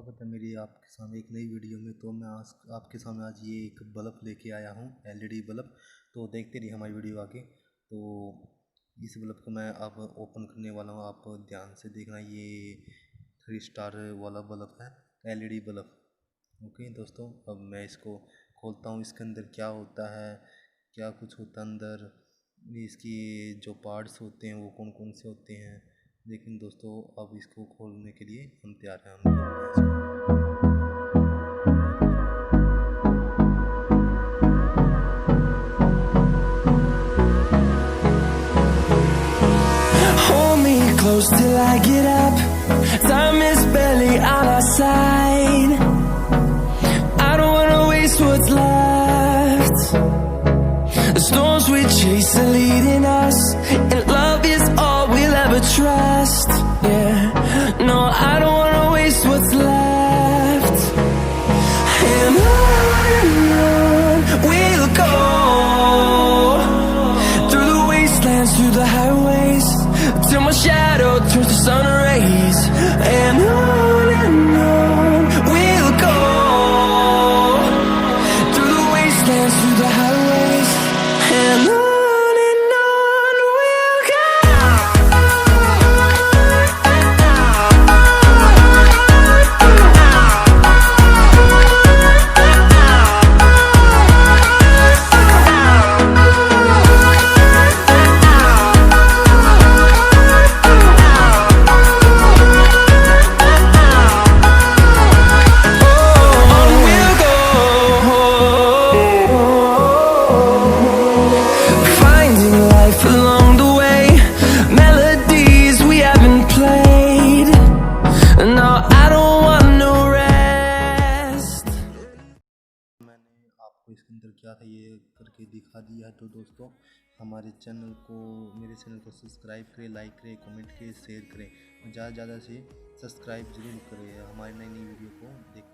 स्वागत है मेरी आपके सामने एक नई वीडियो में। तो मैं आज आपके सामने आज ये एक बल्ब लेके आया हूँ, एलईडी बल्ब। तो देखते रहिए हमारी वीडियो आगे। तो इस बल्ब को मैं अब ओपन करने वाला हूँ, आप ध्यान से देखना। ये 3 स्टार वाला बल्ब है, एलईडी बल्ब। ओके दोस्तों, अब मैं इसको खोलता हूँ। इसके अंदर क्या होता है, क्या कुछ होता है अंदर, इसकी जो पार्ट्स होते हैं वो कौन कौन से होते हैं। लेकिन दोस्तों अब इसको खोलने के लिए हम तैयार हैं, हम खोलते हैं इसको। Hold me close till I get up. Time is barely on our side. I don't wanna waste what's left. The storms we chase are leading us, and love is all we'll ever trust. Yeah, no, I don't wanna waste what's left. And on we'll go, through the wastelands, through the highways, till my shadow turns to sun rays. And on we'll go, through the wastelands, through the highways, and on we'll go. आपको इसके अंदर क्या था ये करके दिखा दिया है। तो दोस्तों हमारे चैनल को, मेरे चैनल को सब्सक्राइब करें, लाइक करें, कमेंट करें, शेयर करें, ज़्यादा से ज़्यादा से सब्सक्राइब जरूर करें हमारी नई नई वीडियो को देख।